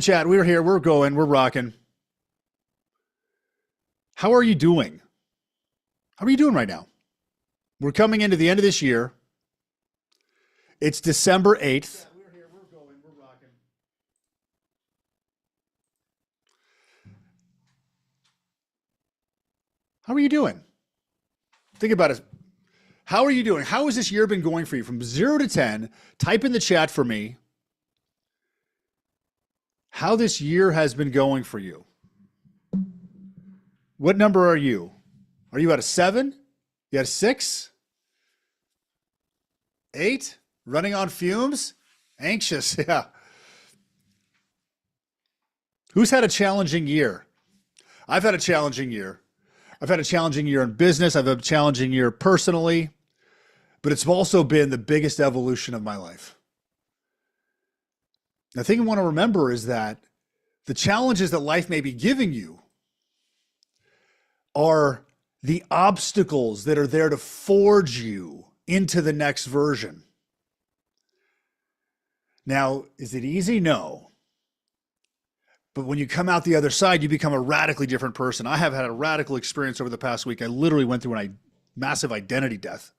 Chat, we're here, we're going, we're rocking. How are you doing? How are you doing right now? We're coming into the end of this year. It's December 8th. We're here, we're going, we're rocking. How are you doing? Think about it. How are you doing? How has this year been going for you? From 0 to 10, type in the chat for me how this year has been going for you. What number are you? Are you at a 7? You at a 6? 8? Running on fumes? Anxious, yeah. Who's had a challenging year? I've had a challenging year. I've had a challenging year in business. I've had a challenging year personally, but it's also been the biggest evolution of my life. The thing I want to remember is that the challenges that life may be giving you are the obstacles that are there to forge you into the next version. Now, is it easy? No. But when you come out the other side, you become a radically different person. I have had a radical experience over the past week. I literally went through a massive identity death.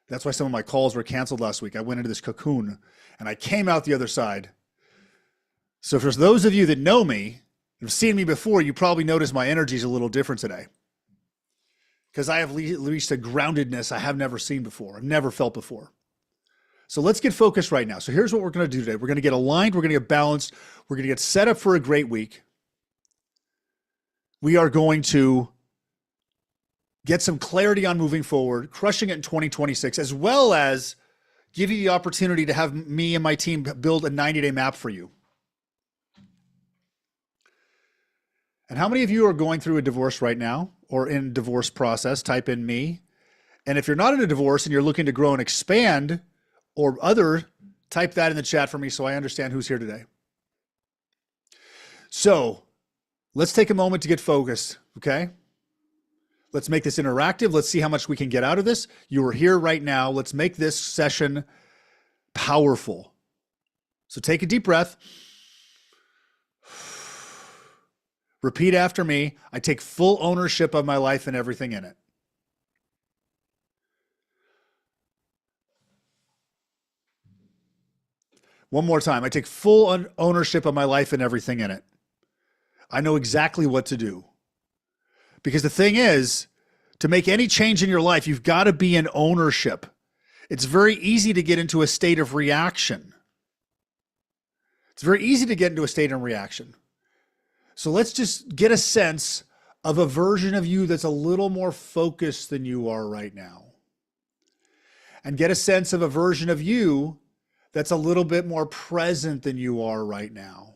That's why some of my calls were canceled last week. I went into this cocoon and I came out the other side. So for those of you that know me, have seen me before, you probably notice my energy is a little different today. Because I have reached a groundedness I have never seen before. I've never felt before. So let's get focused right now. So here's what we're going to do today. We're going to get aligned. We're going to get balanced. We're going to get set up for a great week. We are going to get some clarity on moving forward, crushing it in 2026, as well as give you the opportunity to have me and my team build a 90-day map for you. And how many of you are going through a divorce right now or in divorce process? Type in me. And if you're not in a divorce and you're looking to grow and expand or other, type that in the chat for me so I understand who's here today. So let's take a moment to get focused, okay? Let's make this interactive. Let's see how much we can get out of this. You are here right now. Let's make this session powerful. So take a deep breath. Repeat after me. I take full ownership of my life and everything in it. One more time. I take full ownership of my life and everything in it. I know exactly what to do. Because the thing is, to make any change in your life, you've got to be in ownership. It's very easy to get into a state of reaction. It's very easy to get into a state of reaction. So let's just get a sense of a version of you that's a little more focused than you are right now. And get a sense of a version of you that's a little bit more present than you are right now.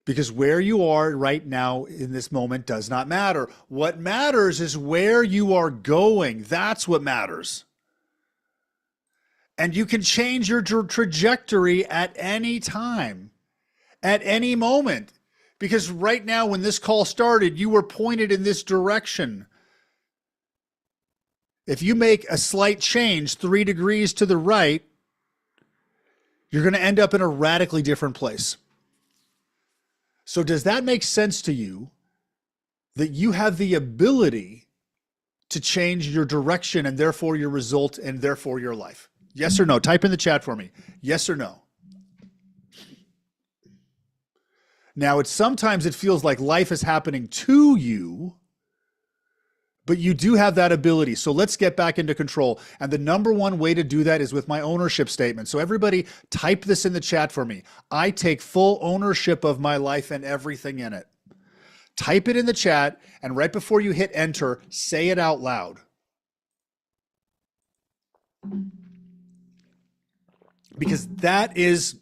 Because where you are right now in this moment does not matter. What matters is where you are going. That's what matters. And you can change your trajectory at any time, at any moment. Because right now, when this call started, you were pointed in this direction. If you make a slight change 3 degrees to the right, you're going to end up in a radically different place. So does that make sense to you that you have the ability to change your direction and therefore your result and therefore your life? Yes or no? Type in the chat for me. Yes or no? Now, sometimes it feels like life is happening to you, but you do have that ability. So let's get back into control. And the number one way to do that is with my ownership statement. So everybody type this in the chat for me. I take full ownership of my life and everything in it. Type it in the chat, and right before you hit enter, say it out loud. Because that is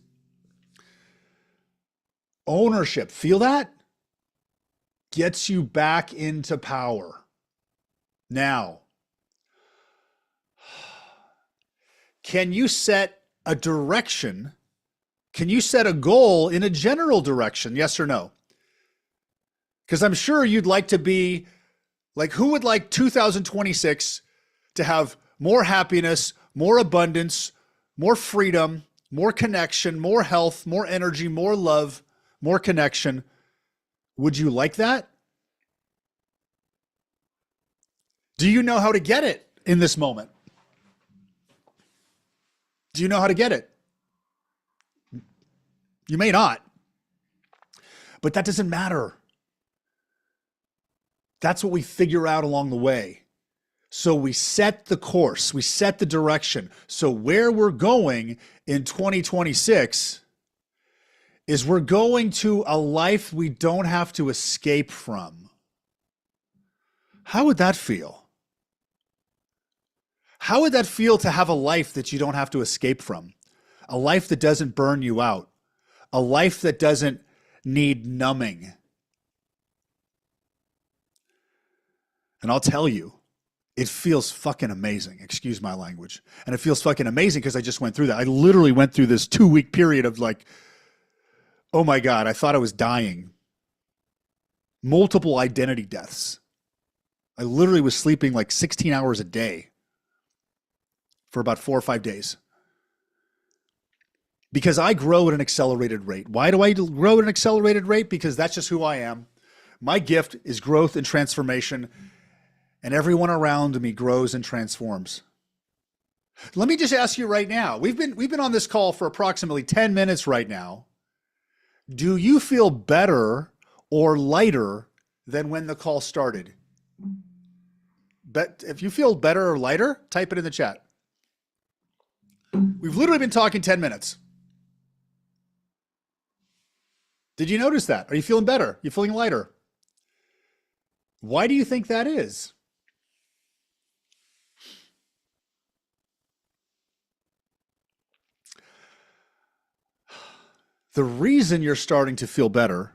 ownership. Feel that? Gets you back into power. Now, can you set a direction? Can you set a goal in a general direction? Yes or no? Because I'm sure you'd like to be like, who would like 2026 to have more happiness, more abundance, more freedom, more connection, more health, more energy, more love, more connection. Would you like that? Do you know how to get it in this moment? Do you know how to get it? You may not, but that doesn't matter. That's what we figure out along the way. So we set the course, we set the direction. So where we're going in 2026 is we're going to a life we don't have to escape from. How would that feel? How would that feel to have a life that you don't have to escape from? A life that doesn't burn you out? A life that doesn't need numbing? And I'll tell you, it feels fucking amazing. Excuse my language. And it feels fucking amazing because I just went through that. I literally went through this 2-week period of like, oh my God, I thought I was dying. Multiple identity deaths. I literally was sleeping like 16 hours a day for about 4 or 5 days. Because I grow at an accelerated rate. Why do I grow at an accelerated rate? Because that's just who I am. My gift is growth and transformation, and everyone around me grows and transforms. Let me just ask you right now. We've been on this call for approximately 10 minutes right now. Do you feel better or lighter than when the call started? But if you feel better or lighter, type it in the chat. We've literally been talking 10 minutes. Did you notice that? Are you feeling better? You feeling lighter? Why do you think that is? The reason you're starting to feel better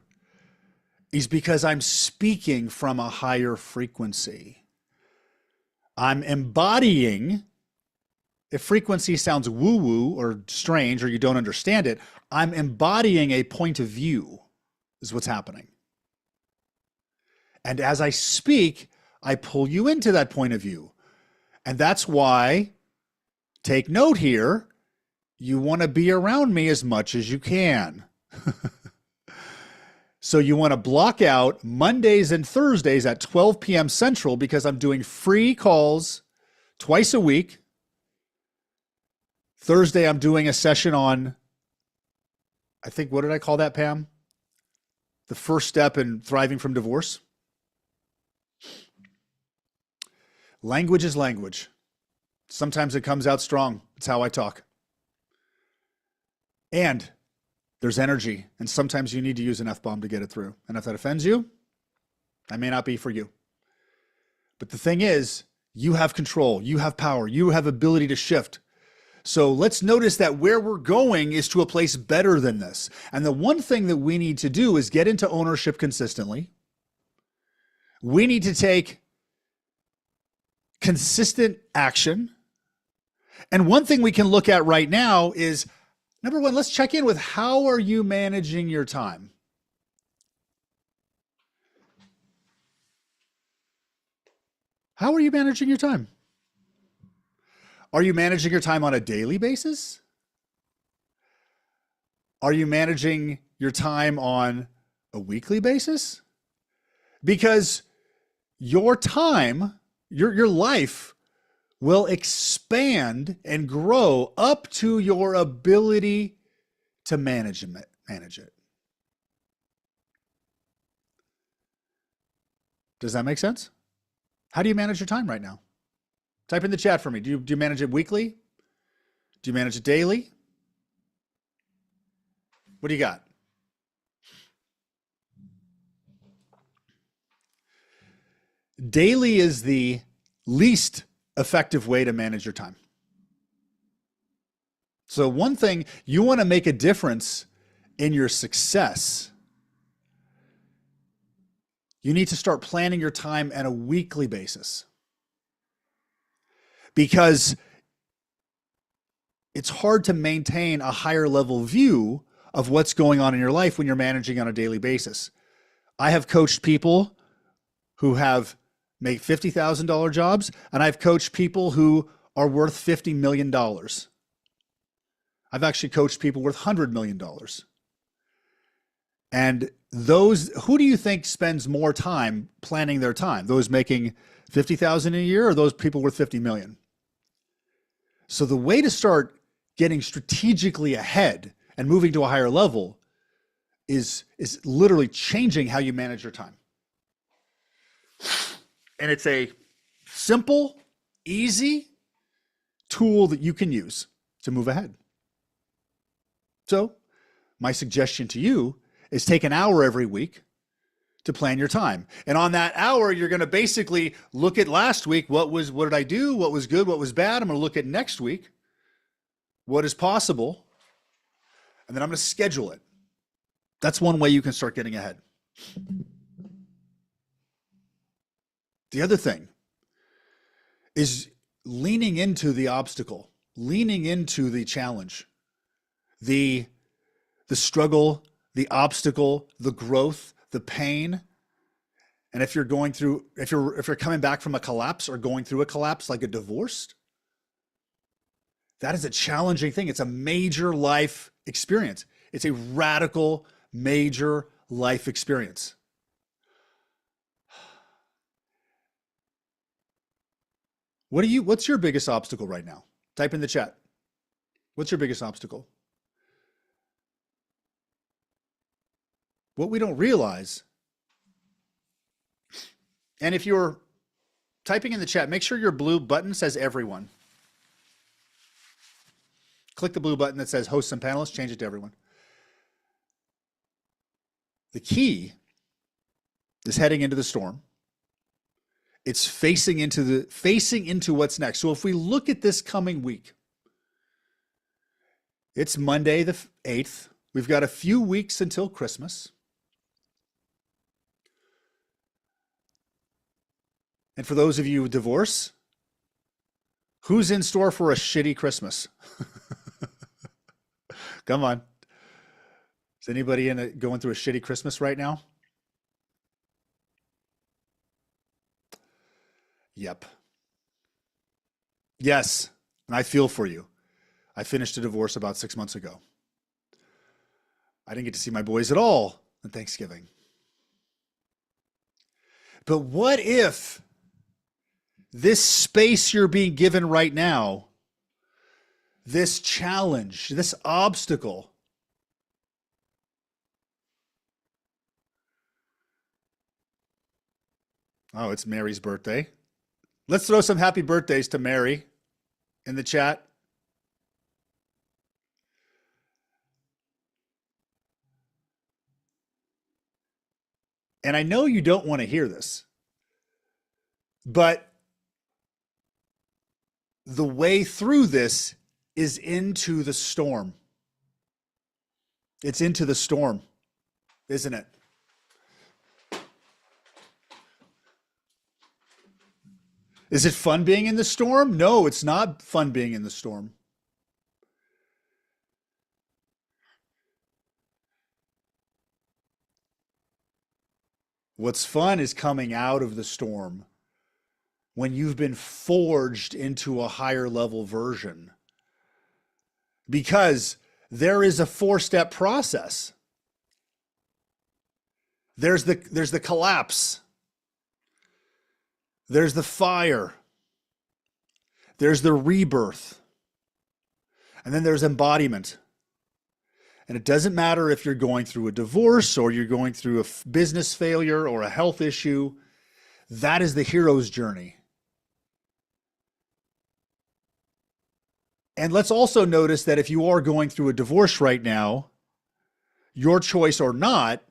is because I'm speaking from a higher frequency. I'm embodying, if frequency sounds woo-woo or strange or you don't understand it, I'm embodying a point of view is what's happening. And as I speak, I pull you into that point of view. And that's why, take note here, you want to be around me as much as you can. So you want to block out Mondays and Thursdays at 12 p.m. Central because I'm doing free calls twice a week. Thursday, I'm doing a session on, I think, what did I call that, Pam? The first step in thriving from divorce. Language is language. Sometimes it comes out strong. It's how I talk. And there's energy, and sometimes you need to use an F-bomb to get it through. And if that offends you, that may not be for you. But the thing is, you have control, you have power, you have ability to shift. So let's notice that where we're going is to a place better than this. And the one thing that we need to do is get into ownership consistently. We need to take consistent action. And one thing we can look at right now is, number one, let's check in with how are you managing your time? How are you managing your time? Are you managing your time on a daily basis? Are you managing your time on a weekly basis? Because your time, your life will expand and grow up to your ability to manage it. Does that make sense? How do you manage your time right now? Type in the chat for me. Do you manage it weekly? Do you manage it daily? What do you got? Daily is the least effective way to manage your time. So one thing, you want to make a difference in your success. You need to start planning your time on a weekly basis. Because it's hard to maintain a higher level view of what's going on in your life when you're managing on a daily basis. I have coached people who have make $50,000 jobs, and I've coached people who are worth $50 million. I've actually coached people worth $100 million. And those, who do you think spends more time planning their time? Those making 50,000 a year or those people worth 50 million? So the way to start getting strategically ahead and moving to a higher level is literally changing how you manage your time. And it's a simple, easy tool that you can use to move ahead. So my suggestion to you is take an hour every week to plan your time. And on that hour, you're going to basically look at last week. What did I do? What was good? What was bad? I'm going to look at next week. What is possible? And then I'm going to schedule it. That's one way you can start getting ahead. The other thing is leaning into the obstacle, leaning into the challenge, the struggle, the obstacle, the growth, the pain. And if you're going through, if you're coming back from a collapse or going through a collapse like a divorce, that is a challenging thing. It's a major life experience. It's a radical, major life experience. What's your biggest obstacle right now? Type in the chat. What's your biggest obstacle? What we don't realize, and if you're typing in the chat, make sure your blue button says everyone. Click the blue button that says hosts and panelists, change it to everyone. The key is heading into the storm. It's facing into what's next. So if we look at this coming week, it's Monday the 8th. We've got a few weeks until Christmas. And for those of you with divorce, who's in store for a shitty Christmas? Come on. Is anybody going through a shitty Christmas right now? Yep. Yes. And I feel for you. I finished a divorce about 6 months ago. I didn't get to see my boys at all on Thanksgiving. But what if this space you're being given right now, this challenge, this obstacle, oh, it's Mary's birthday. Let's throw some happy birthdays to Mary in the chat. And I know you don't want to hear this, but the way through this is into the storm. It's into the storm, isn't it? Is it fun being in the storm? No, it's not fun being in the storm. What's fun is coming out of the storm when you've been forged into a higher level version. Because there is a 4-step process. There's the collapse. There's the fire. There's the rebirth. And then there's embodiment. And it doesn't matter if you're going through a divorce or you're going through a business failure or a health issue. That is the hero's journey. And let's also notice that if you are going through a divorce right now, your choice or not,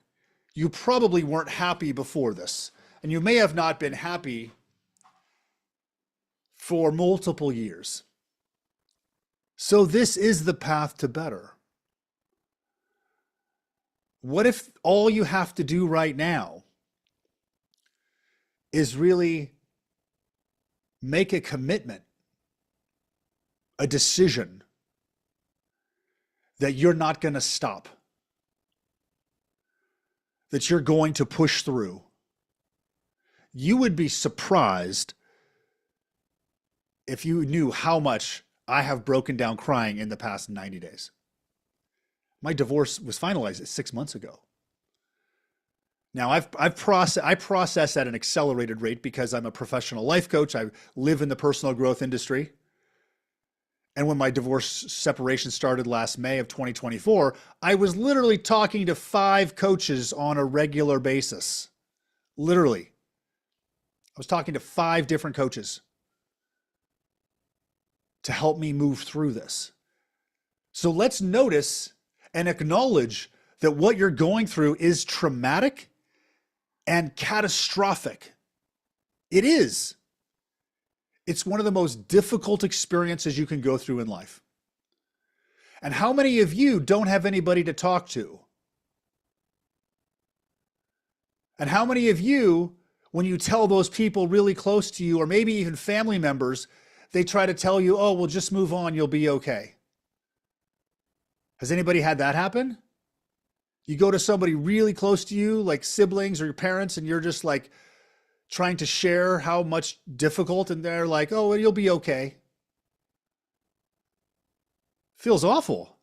you probably weren't happy before this. And you may have not been happy for multiple years. So this is the path to better. What if all you have to do right now is really make a commitment, a decision that you're not going to stop, that you're going to push through? You would be surprised if you knew how much I have broken down crying in the past 90 days. My divorce was finalized 6 months ago. Now I process at an accelerated rate because I'm a professional life coach. I live in the personal growth industry. And when my divorce separation started last May of 2024, I was literally talking to 5 coaches on a regular basis. Literally. I was talking to 5 different coaches to help me move through this. So let's notice and acknowledge that what you're going through is traumatic and catastrophic. It is. It's one of the most difficult experiences you can go through in life. And how many of you don't have anybody to talk to? And how many of you, when you tell those people really close to you, or maybe even family members, they try to tell you, oh, well, just move on, you'll be okay. Has anybody had that happen? You go to somebody really close to you, like siblings or your parents, and you're just like trying to share how much difficult, and they're like, oh, well, you'll be okay. Feels awful.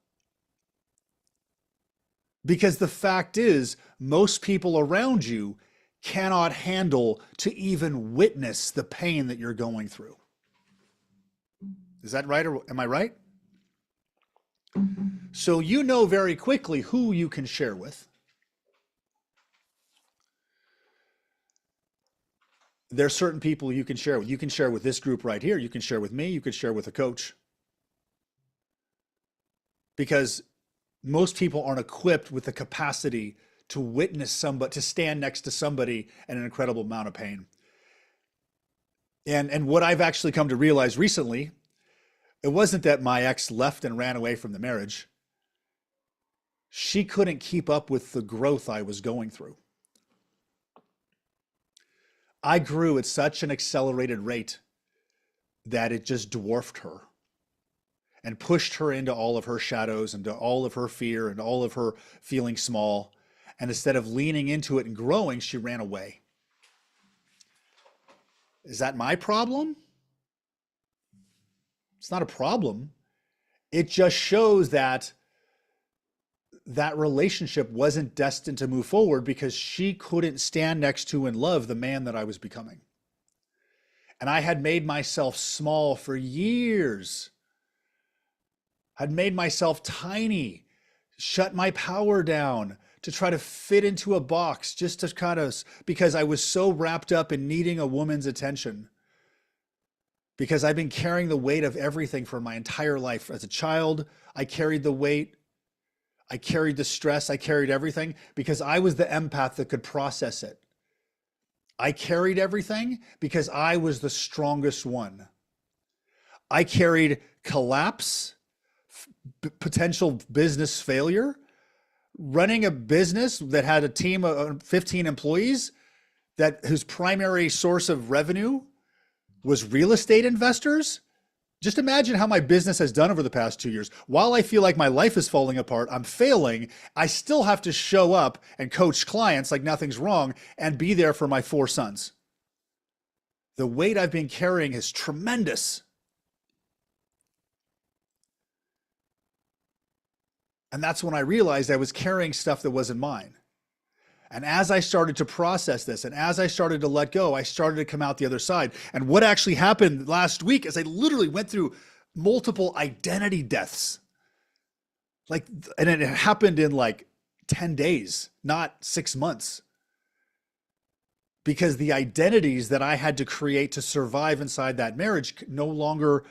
Because the fact is, most people around you cannot handle to even witness the pain that you're going through. Is that right, or am I right? So you know very quickly who you can share with. There's certain people you can share with. You can share with this group right here. You can share with me. You could share with a coach. Because most people aren't equipped with the capacity to witness somebody, to stand next to somebody in an incredible amount of pain. And what I've actually come to realize recently, it wasn't that my ex left and ran away from the marriage. She couldn't keep up with the growth I was going through. I grew at such an accelerated rate that it just dwarfed her and pushed her into all of her shadows, into all of her fear and all of her feeling small. And instead of leaning into it and growing, she ran away. Is that my problem? It's not a problem. It just shows that that relationship wasn't destined to move forward because she couldn't stand next to and love the man that I was becoming. And I had made myself small for years. I'd made myself tiny, shut my power down to try to fit into a box, just to kind of, because I was so wrapped up in needing a woman's attention. Because I've been carrying the weight of everything for my entire life. As a child, I carried the weight. I carried the stress. I carried everything because I was the empath that could process it. I carried everything because I was the strongest one. I carried collapse, potential business failure, running a business that had a team of 15 employees whose primary source of revenue was real estate investors. Just imagine how my business has done over the past 2 years. While I feel like my life is falling apart, I'm failing, I still have to show up and coach clients like nothing's wrong and be there for my 4 sons. The weight I've been carrying is tremendous. And that's when I realized I was carrying stuff that wasn't mine. And as I started to process this and as I started to let go, I started to come out the other side. And what actually happened last week is I literally went through multiple identity deaths. And it happened in like 10 days, not 6 months. Because the identities that I had to create to survive inside that marriage no longer,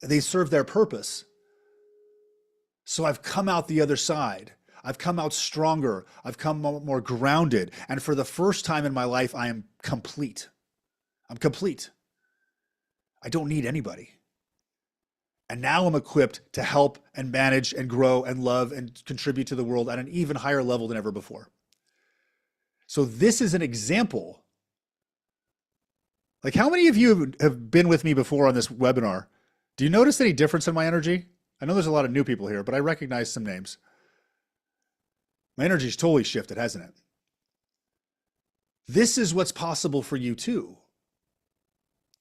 they serve their purpose. So I've come out the other side. I've come out stronger. I've come more grounded. And for the first time in my life, I am complete. I'm complete. I don't need anybody. And now I'm equipped to help and manage and grow and love and contribute to the world at an even higher level than ever before. So this is an example. Like, how many of you have been with me before on this webinar? Do you notice any difference in my energy? I know there's a lot of new people here, but I recognize some names. My energy's totally shifted, hasn't it? This is what's possible for you too.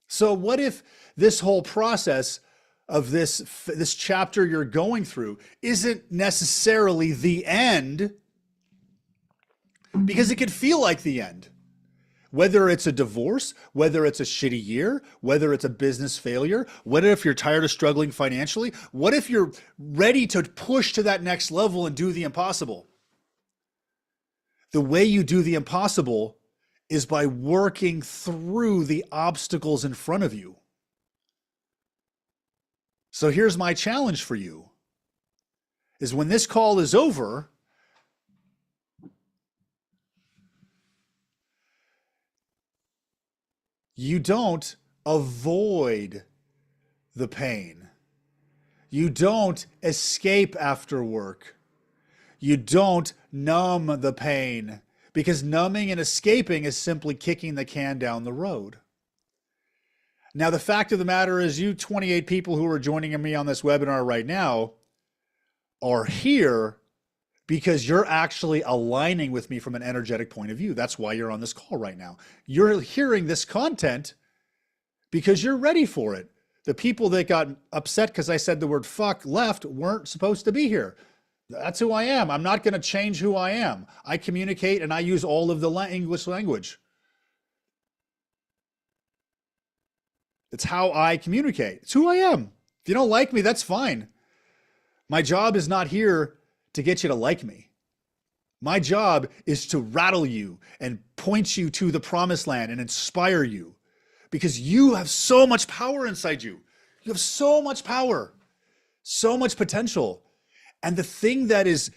So what if this whole process of this chapter you're going through isn't necessarily the end, because it could feel like the end? Whether it's a divorce, whether it's a shitty year, whether it's a business failure, what if you're tired of struggling financially? What if you're ready to push to that next level and do the impossible? The way you do the impossible is by working through the obstacles in front of you. So here's my challenge for you, is when this call is over, you don't avoid the pain. You don't escape after work. You don't numb the pain, because numbing and escaping is simply kicking the can down the road. Now, the fact of the matter is, you 28 people who are joining me on this webinar right now are here because you're actually aligning with me from an energetic point of view. That's why you're on this call right now. You're hearing this content because you're ready for it. The people that got upset because I said the word fuck left weren't supposed to be here. That's who I am. I'm not going to change who I am. I communicate and I use all of the English language. It's how I communicate. It's who I am. If you don't like me, that's fine. My job is not here to get you to like me. My job is to rattle you and point you to the promised land and inspire you, because you have so much power inside you. You have so much power, so much potential. And the thing that is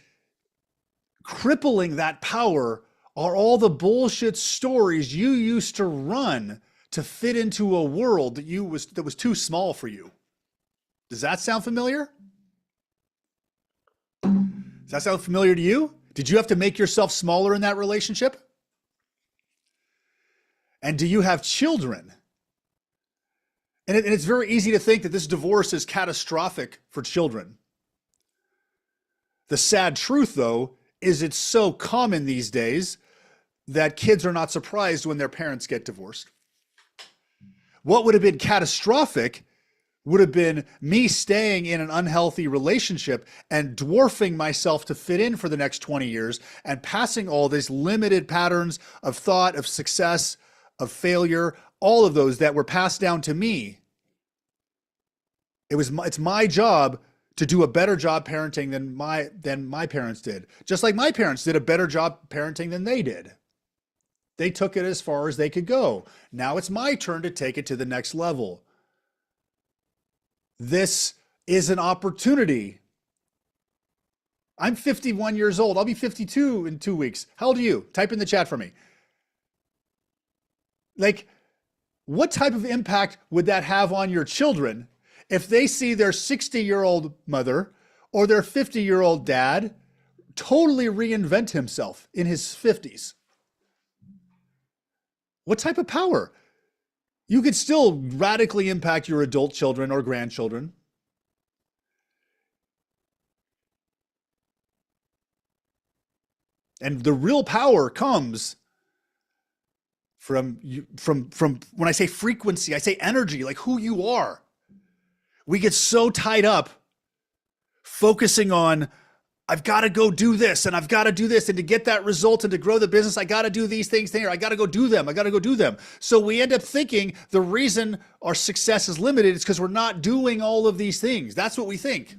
crippling that power are all the bullshit stories you used to run to fit into a world that was too small for you. Does that sound familiar? Does that sound familiar to you? Did you have to make yourself smaller in that relationship? And do you have children? And it's very easy to think that this divorce is catastrophic for children. The sad truth, though, is it's so common these days that kids are not surprised when their parents get divorced. What would have been catastrophic would have been me staying in an unhealthy relationship and dwarfing myself to fit in for the next 20 years and passing all these limited patterns of thought, of success, of failure, all of those that were passed down to me. It's my job to do a better job parenting than my parents did. Just like my parents did a better job parenting than they did. They took it as far as they could go. Now it's my turn to take it to the next level. This is an opportunity. I'm 51 years old. I'll be 52 in 2 weeks. How old are you? Type in the chat for me. Like, what type of impact would that have on your children if they see their 60-year-old mother or their 50-year-old dad totally reinvent himself in his 50s? What type of power? You could still radically impact your adult children or grandchildren. And the real power comes from when I say frequency, I say energy, like who you are. We get so tied up focusing on, I've got to go do this and I've got to do this, and to get that result and to grow the business, I got to do these things there. I got to go do them. I got to go do them. So we end up thinking the reason our success is limited is because we're not doing all of these things. That's what we think.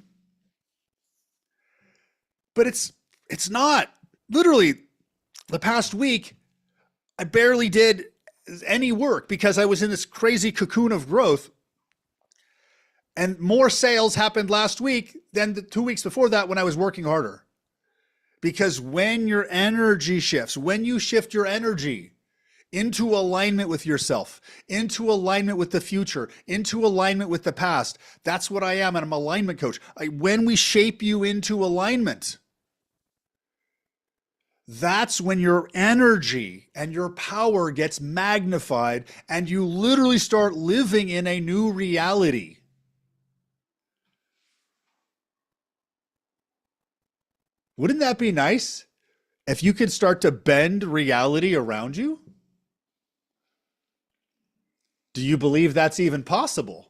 But it's not. Literally, the past week, I barely did any work because I was in this crazy cocoon of growth. And more sales happened last week than the 2 weeks before that when I was working harder. Because when your energy shifts, when you shift your energy into alignment with yourself, into alignment with the future, into alignment with the past, that's what I am. And I'm an alignment coach. When we shape you into alignment, that's when your energy and your power gets magnified and you literally start living in a new reality. Wouldn't that be nice if you could start to bend reality around you? Do you believe that's even possible?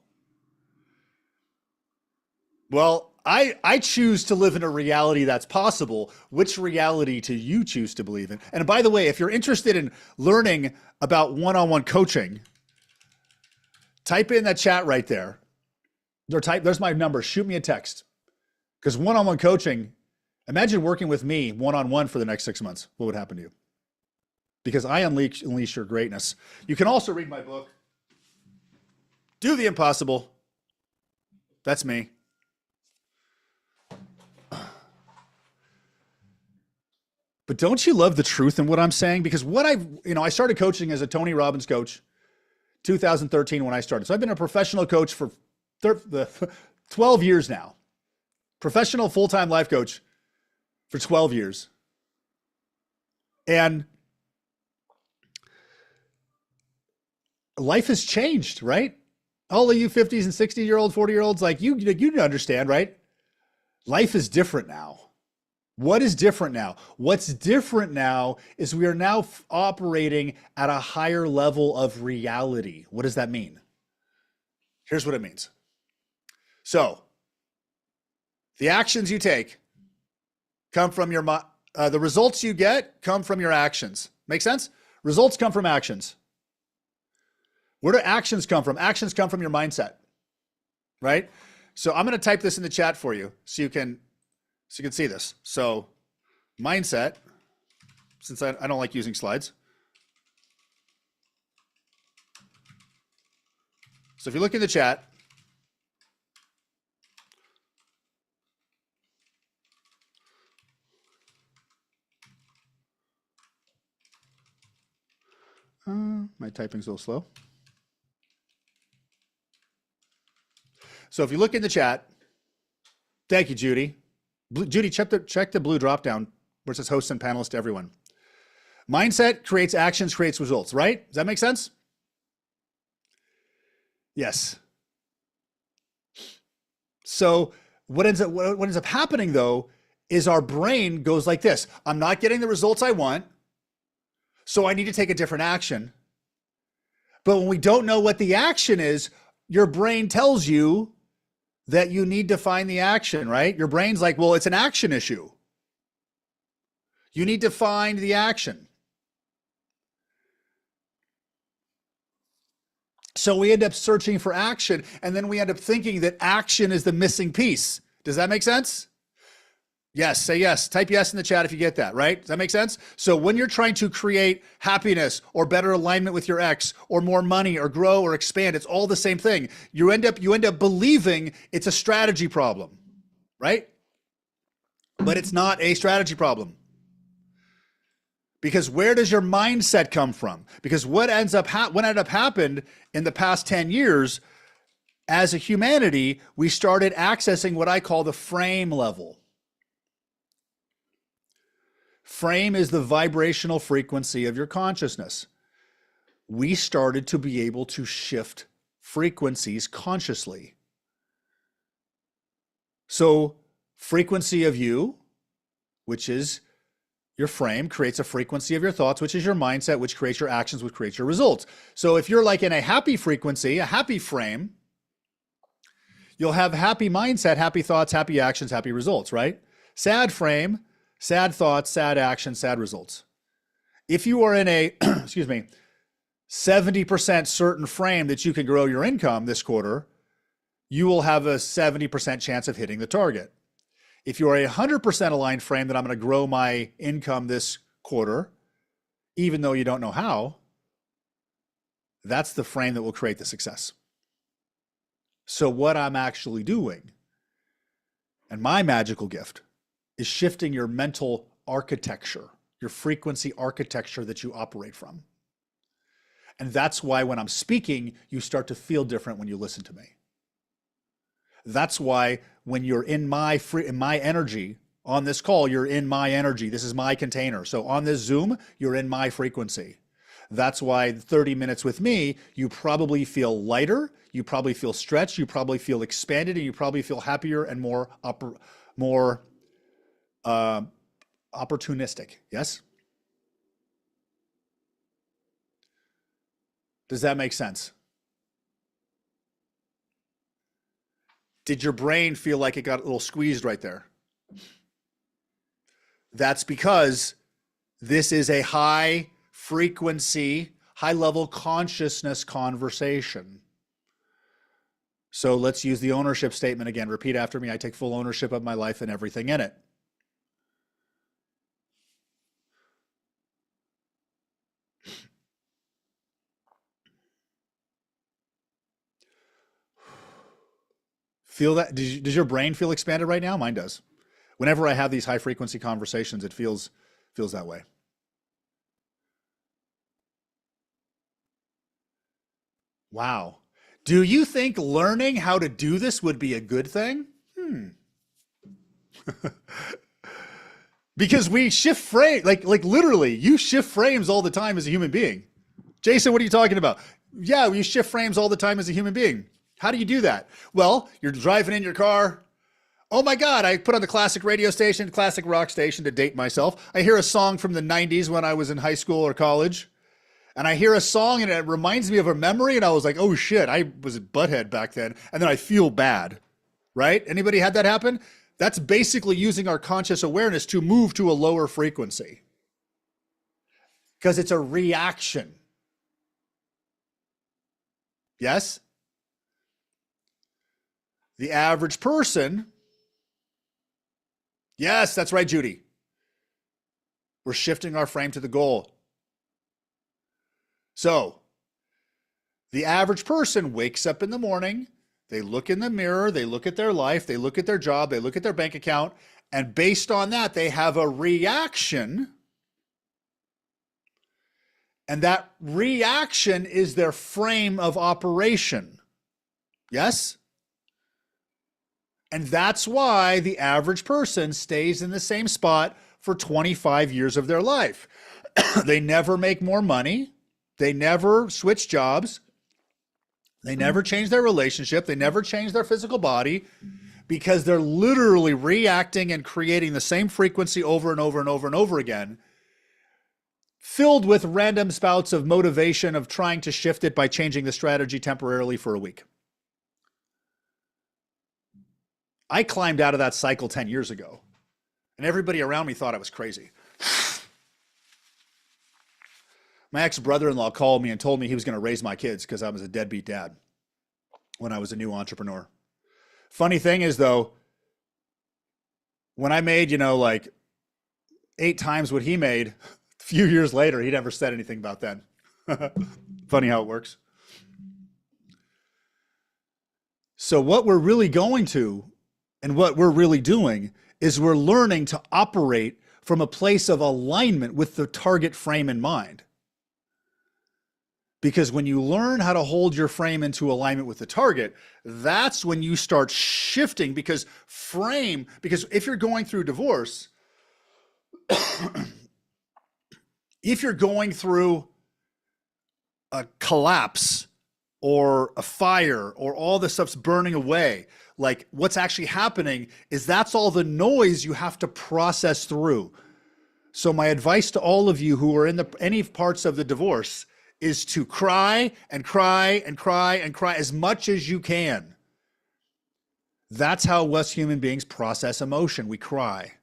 Well, I choose to live in a reality that's possible. Which reality do you choose to believe in? And by the way, if you're interested in learning about one-on-one coaching, type in that chat right there. Or there's my number. Shoot me a text. Because one-on-one coaching, imagine working with me one-on-one for the next 6 months. What would happen to you? Because I unleash your greatness. You can also read my book, Do the Impossible. That's me. But don't you love the truth in what I'm saying? Because I started coaching as a Tony Robbins coach, 2013 when I started. So I've been a professional coach for 12 years now. Professional full-time life coach for 12 years. And life has changed, right? All of you 50s and 60-year-old, 40-year-olds, like you understand, right? Life is different now. What is different now? What's different now is we are now operating at a higher level of reality. What does that mean? Here's what it means. So, the actions you take come from your the results you get come from your actions. Make sense? Results come from actions. Where do actions come from? Actions come from your mindset, right? So I'm going to type this in the chat for you so you can see this. So mindset, since I don't like using slides. So if you look in the chat, my typing's a little slow. So if you look in the chat, thank you, Judy. Judy, check the blue drop down where it says hosts and panelists to everyone. Mindset creates actions, creates results, right? Does that make sense? Yes. So what ends up happening though is our brain goes like this. I'm not getting the results I want, so I need to take a different action. But when we don't know what the action is, your brain tells you that you need to find the action, right? Your brain's like, well, it's an action issue. You need to find the action. So we end up searching for action, and then we end up thinking that action is the missing piece. Does that make sense? Yes, say yes. Type yes in the chat if you get that, right? Does that make sense? So when you're trying to create happiness or better alignment with your ex or more money or grow or expand, it's all the same thing. You end up believing it's a strategy problem, right? But it's not a strategy problem. Because where does your mindset come from? Because what ended up happened in the past 10 years, as a humanity, we started accessing what I call the frame level. Frame is the vibrational frequency of your consciousness. We started to be able to shift frequencies consciously. So frequency of you, which is your frame, creates a frequency of your thoughts, which is your mindset, which creates your actions, which creates your results. So if you're like in a happy frequency, a happy frame, you'll have happy mindset, happy thoughts, happy actions, happy results, right? Sad frame, sad thoughts, sad actions, sad results. If you are in a, 70% certain frame that you can grow your income this quarter, you will have a 70% chance of hitting the target. If you are a 100% aligned frame that I'm going to grow my income this quarter, even though you don't know how, that's the frame that will create the success. So what I'm actually doing, and my magical gift, is shifting your mental architecture, your frequency architecture that you operate from. And that's why when I'm speaking, you start to feel different when you listen to me. That's why when you're in my energy on this call, you're in my energy. This is my container. So on this Zoom, you're in my frequency. That's why 30 minutes with me, you probably feel lighter, you probably feel stretched, you probably feel expanded, and you probably feel happier and more opportunistic. Yes? Does that make sense? Did your brain feel like it got a little squeezed right there? That's because this is a high frequency, high level consciousness conversation. So let's use the ownership statement again. Repeat after me. I take full ownership of my life and everything in it. Feel that? Does your brain feel expanded right now? Mine does. Whenever I have these high frequency conversations, it feels that way. Wow. Do you think learning how to do this would be a good thing? Because we shift frame, like literally, you shift frames all the time as a human being. Jason, what are you talking about? Yeah, you shift frames all the time as a human being. How do you do that? Well, you're driving in your car. Oh my God, I put on the classic radio station, classic rock station to date myself. I hear a song from the 90s when I was in high school or college. And I hear a song and it reminds me of a memory. And I was like, oh shit, I was a butthead back then. And then I feel bad, right? Anybody had that happen? That's basically using our conscious awareness to move to a lower frequency. Because it's a reaction. Yes? The average person. Yes, that's right, Judy. We're shifting our frame to the goal. So, the average person wakes up in the morning, they look in the mirror, they look at their life, they look at their job, they look at their bank account, and based on that, they have a reaction. And that reaction is their frame of operation. Yes? And that's why the average person stays in the same spot for 25 years of their life. They never make more money. They never switch jobs. They never change their relationship. They never change their physical body because they're literally reacting and creating the same frequency over and over and over and over again, filled with random spouts of motivation of trying to shift it by changing the strategy temporarily for a week. I climbed out of that cycle 10 years ago, and everybody around me thought I was crazy. My ex-brother-in-law called me and told me he was going to raise my kids because I was a deadbeat dad when I was a new entrepreneur. Funny thing is, though, when I made, like 8 times what he made, a few years later, he never said anything about that. Funny how it works. So what we're really going to, and what we're really doing, is we're learning to operate from a place of alignment with the target frame in mind. Because when you learn how to hold your frame into alignment with the target, that's when you start shifting. Because if you're going through divorce, if you're going through a collapse or a fire or all this stuff's burning away, like what's actually happening is that's all the noise you have to process through. So my advice to all of you who are in any parts of the divorce is to cry and cry and cry and cry as much as you can. That's how us human beings process emotion. We cry.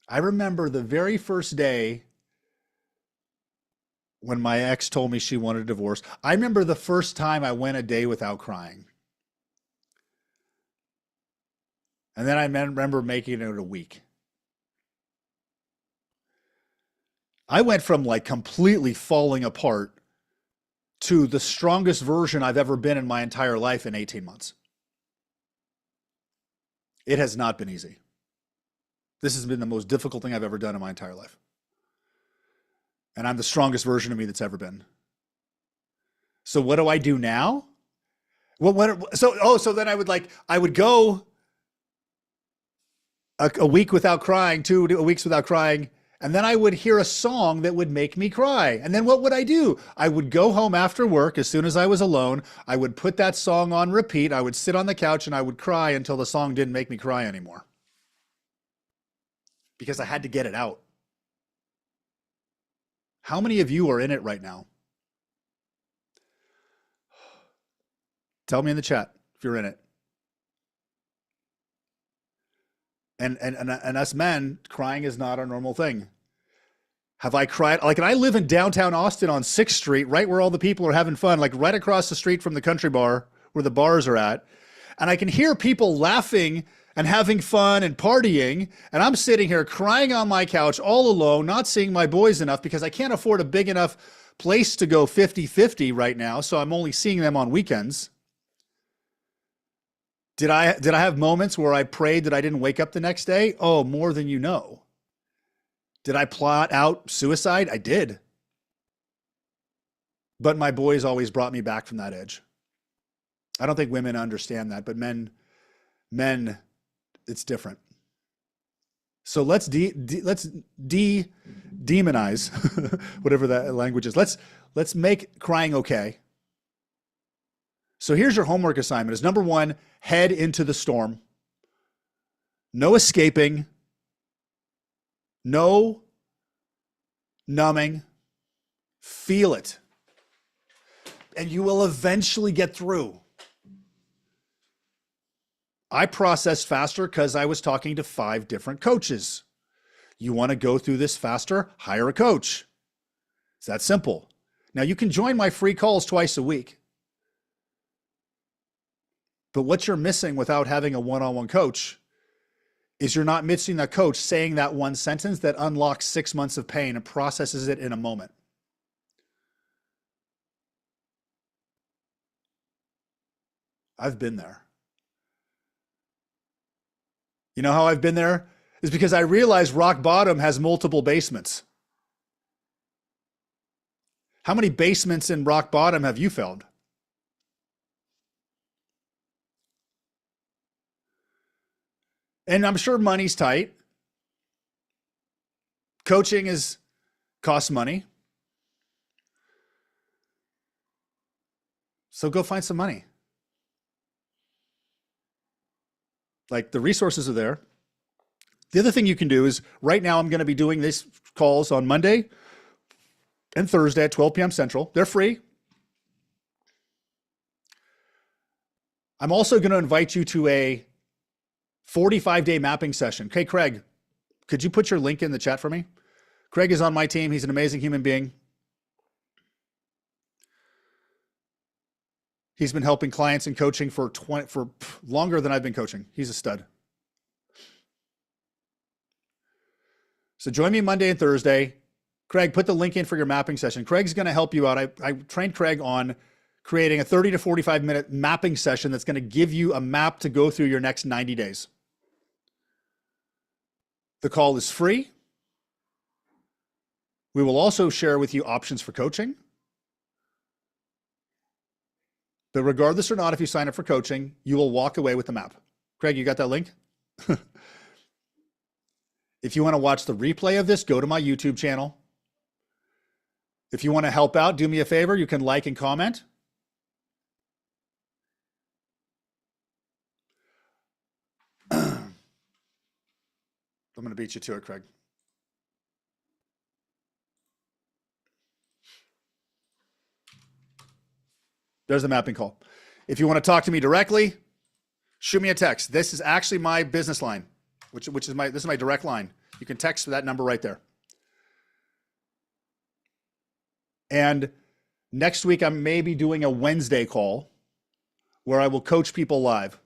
I remember the very first day when my ex told me she wanted a divorce. I remember the first time I went a day without crying. And then I remember making it a week. I went from like completely falling apart to the strongest version I've ever been in my entire life in 18 months. It has not been easy. This has been the most difficult thing I've ever done in my entire life. And I'm the strongest version of me that's ever been. So what do I do now? So then I would go a week without crying, 2 weeks without crying, and then I would hear a song that would make me cry. And then what would I do? I would go home after work as soon as I was alone. I would put that song on repeat. I would sit on the couch and I would cry until the song didn't make me cry anymore. Because I had to get it out. How many of you are in it right now? Tell me in the chat if you're in it. And us men, crying is not a normal thing. Have I cried? Like, and I live in downtown Austin on 6th Street, right where all the people are having fun, like right across the street from the country bar where the bars are at. And I can hear people laughing and having fun and partying. And I'm sitting here crying on my couch all alone, not seeing my boys enough because I can't afford a big enough place to go 50-50 right now. So I'm only seeing them on weekends. Did I have moments where I prayed that I didn't wake up the next day? Oh, more than you know. Did I plot out suicide? I did. But my boys always brought me back from that edge. I don't think women understand that, but men, it's different. So let's demonize whatever that language is. Let's make crying okay. So here's your homework assignment: is number 1, head into the storm. No escaping. No numbing. Feel it. And you will eventually get through. I processed faster because I was talking to 5 different coaches. You want to go through this faster? Hire a coach. It's that simple. Now you can join my free calls twice a week. But what you're missing without having a one-on-one coach is you're not missing that coach saying that one sentence that unlocks 6 months of pain and processes it in a moment. I've been there. You know how I've been there? Is because I realized rock bottom has multiple basements. How many basements in rock bottom have you found? And I'm sure money's tight. Coaching costs money. So go find some money. Like, the resources are there. The other thing you can do is, right now I'm going to be doing these calls on Monday and Thursday at 12 p.m. Central. They're free. I'm also going to invite you to a 45-day mapping session. Okay, Craig, could you put your link in the chat for me? Craig is on my team. He's an amazing human being. He's been helping clients and coaching for longer than I've been coaching. He's a stud. So join me Monday and Thursday. Craig, put the link in for your mapping session. Craig's going to help you out. I trained Craig on creating a 30 to 45-minute mapping session that's going to give you a map to go through your next 90 days. The call is free. We will also share with you options for coaching. But regardless or not, if you sign up for coaching, you will walk away with the map. Craig, you got that link? If you want to watch the replay of this, go to my YouTube channel. If you want to help out, do me a favor. You can like and comment. I'm going to beat you to it, Craig. There's the mapping call. If you want to talk to me directly, shoot me a text. This is actually my business line, which is this is my direct line. You can text that number right there. And next week, I may be doing a Wednesday call where I will coach people live.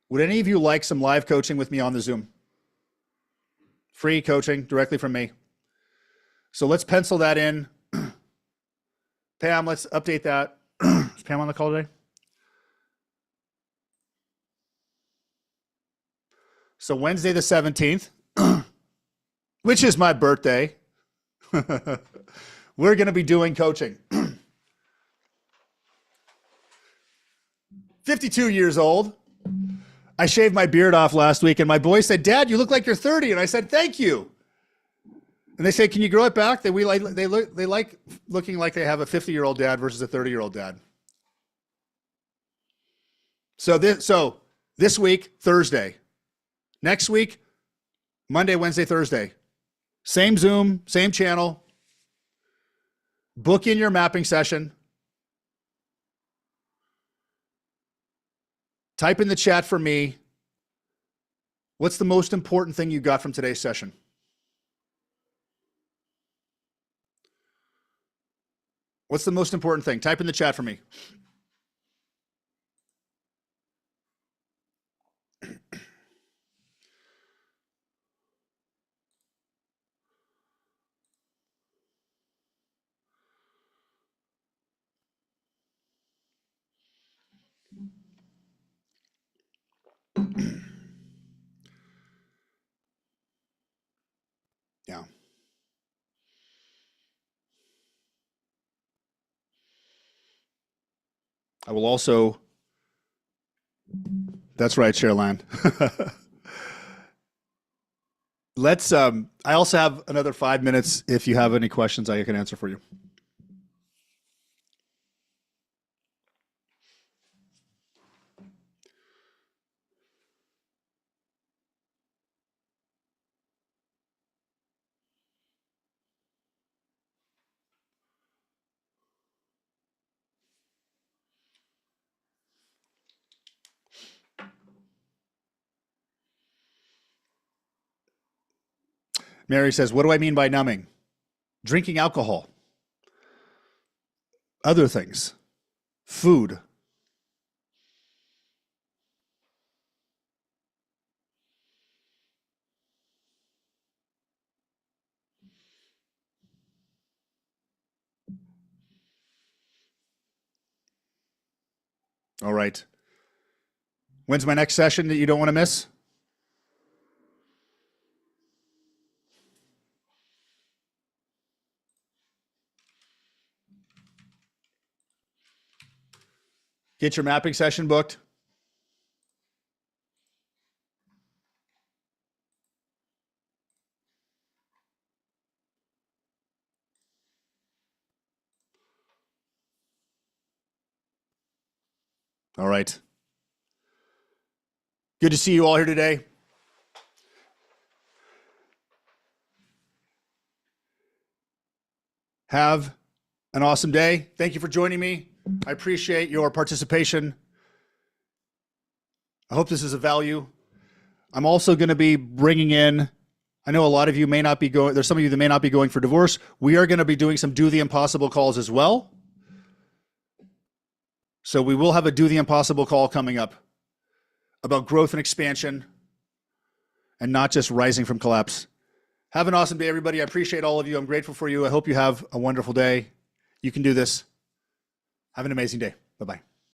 Would any of you like some live coaching with me on the Zoom? Free coaching directly from me. So let's pencil that in. Pam, let's update that. Is Pam on the call today? So Wednesday the 17th, which is my birthday, we're going to be doing coaching. 52 years old. I shaved my beard off last week, and my boys said, "Dad, you look like you're 30." And I said, "Thank you." And they say, "Can you grow it back?" They like looking like they have a 50-year-old dad versus a 30-year-old dad. So this week, Thursday. Next week, Monday, Wednesday, Thursday. Same Zoom, same channel. Book in your mapping session. Type in the chat for me. What's the most important thing you got from today's session? What's the most important thing? Type in the chat for me. Yeah. I will also, that's right, Cherline. Let's, I also have another 5 minutes. If you have any questions, I can answer for you. Mary says, what do I mean by numbing? Drinking alcohol, other things, food. All right. When's my next session that you don't want to miss? Get your mapping session booked. All right. Good to see you all here today. Have an awesome day. Thank you for joining me. I appreciate your participation. I hope this is of value. I'm also going to be bringing in, I know a lot of you may not be going, there's some of you that may not be going for divorce. We are going to be doing some Do the Impossible calls as well. So we will have a Do the Impossible call coming up about growth and expansion and not just rising from collapse. Have an awesome day, everybody. I appreciate all of you. I'm grateful for you. I hope you have a wonderful day. You can do this. Have an amazing day. Bye-bye.